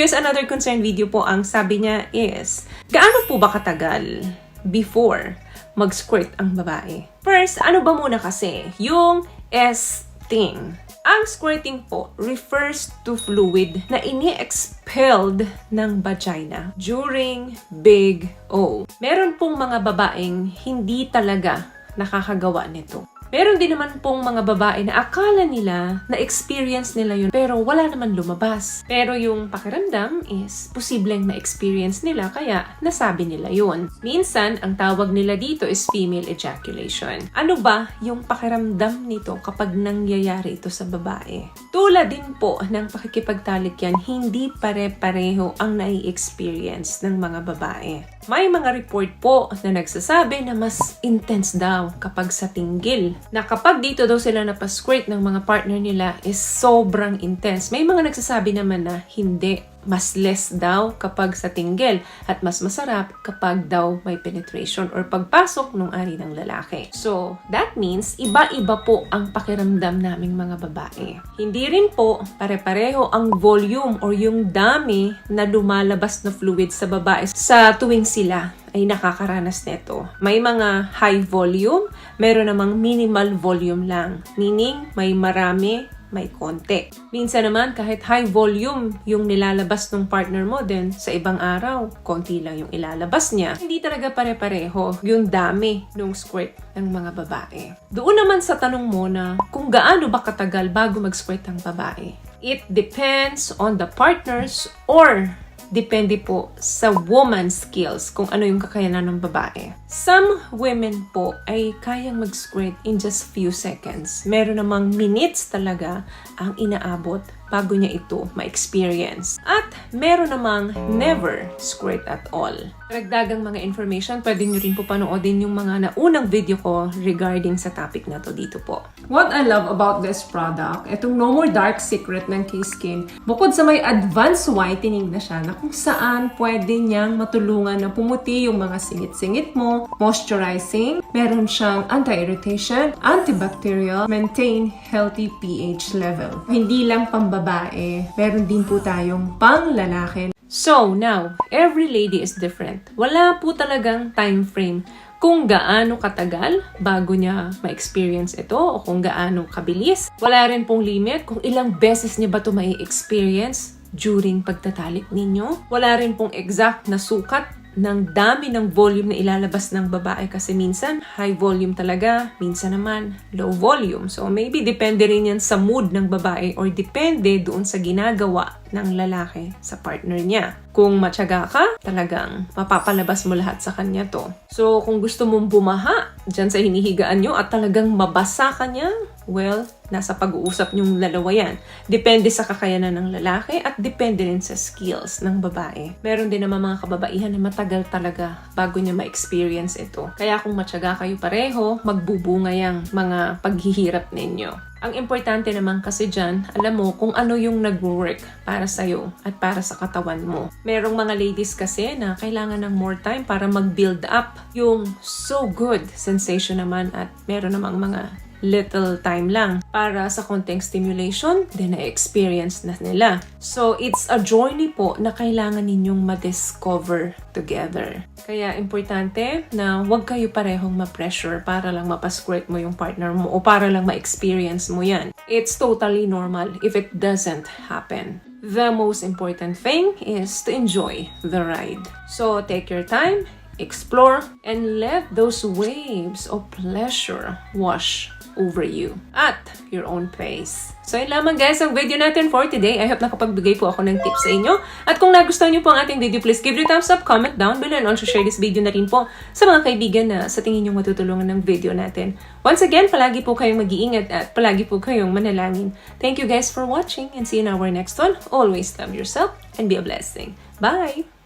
guys, another concern video po ang sabi niya is, gaano po ba katagal before mag-squirt ang babae? First, ano ba muna kasi yung S-thing? Ang squirting po refers to fluid na ini-expelled ng vagina during Big O. Meron pong mga babaeng hindi talaga nakakagawa nito. Meron din naman pong mga babae na akala nila na experience nila yun pero wala naman lumabas. Pero yung pakiramdam is posibleng na-experience nila kaya nasabi nila yun. Minsan, ang tawag nila dito is female ejaculation. Ano ba yung pakiramdam nito kapag nangyayari ito sa babae? Tulad din po ng pakikipagtalikyan, hindi pare-pareho ang nai-experience ng mga babae. May mga report po na nagsasabi na mas intense daw kapag sa tinggil. Na kapag dito daw sila napasquirt ng mga partner nila is sobrang intense. May mga nagsasabi naman na hindi. Mas less daw kapag sa tinggil at mas masarap kapag daw may penetration or pagpasok ng ari ng lalaki. So, that means iba-iba po ang pakiramdam naming mga babae. Hindi rin po pare-pareho ang volume or yung dami na lumalabas na fluid sa babae sa tuwing sila ay nakakaranas nito. May mga high volume, meron namang minimal volume lang. Meaning, may marami, may konti. Minsan naman, kahit high volume yung nilalabas ng partner mo din, sa ibang araw, konti lang yung ilalabas niya. Hindi talaga pare-pareho yung dami ng squirt ng mga babae. Doon naman sa tanong mo na kung gaano ba katagal bago mag-squirt ang babae. It depends on the partners or depende po sa woman's skills kung ano yung kakayanan ng babae. Some women po ay kayang mag-squirt in just few seconds. Meron namang minutes talaga ang inaabot bago niya ito ma-experience. At meron namang never squirt at all. Karagdagang mga information, pwede nyo rin po panoodin yung mga naunang video ko regarding sa topic na to dito po. What I love about this product, itong No More Dark Secret ng K-Skin, bukod sa may advanced whitening na siya na kung saan pwede niyang matulungan na pumuti yung mga singit-singit mo, moisturizing, meron siyang anti-irritation, antibacterial, maintain healthy pH level. Hindi lang pambabae, meron din po tayong pang-lalaki. So, now, every lady is different. Wala po talagang time frame kung gaano katagal bago niya ma-experience ito o kung gaano kabilis. Wala rin pong limit kung ilang beses niya ba ito ma-experience during pagtatalik ninyo. Wala rin pong exact na sukat ng dami ng volume na ilalabas ng babae kasi minsan high volume talaga, minsan naman low volume. So maybe depende rin yan sa mood ng babae or depende doon sa ginagawa ng lalaki sa partner niya. Kung matyaga ka, talagang mapapalabas mo lahat sa kanya to. So kung gusto mong bumaha dyan sa hinihigaan nyo at talagang mabasa ka niya, well, nasa pag-uusap nyong dalawa yan. Depende sa kakayanan ng lalaki at depende rin sa skills ng babae. Meron din naman mga kababaihan na matagal talaga bago niya ma-experience ito. Kaya kung matyaga kayo pareho, magbubunga yung mga paghihirap ninyo. Ang importante naman kasi dyan, alam mo kung ano yung nag-work para sa'yo at para sa katawan mo. Merong mga ladies kasi na kailangan ng more time para mag-build up yung so good sensation naman at meron namang mga little time lang para sa konting stimulation, then na-experience na nila. So, it's a journey po na kailangan ninyong ma-discover together. Kaya, importante na huwag kayo parehong ma-pressure para lang mapasquirt mo yung partner mo o para lang ma-experience mo yan. It's totally normal if it doesn't happen. The most important thing is to enjoy the ride. So, take your time, explore, and let those waves of pleasure wash over you at your own pace. So, yun lamang guys ang video natin for today. I hope nakapagbigay po ako ng tips sa inyo. At kung nagustuhan nyo po ang ating video, please give it a thumbs up, comment down below, and also share this video na rin po sa mga kaibigan na sa tingin nyo matutulungan ng video natin. Once again, palagi po kayong mag-iingat at palagi po kayong manalangin. Thank you guys for watching and see you in our next one. Always love yourself and be a blessing. Bye!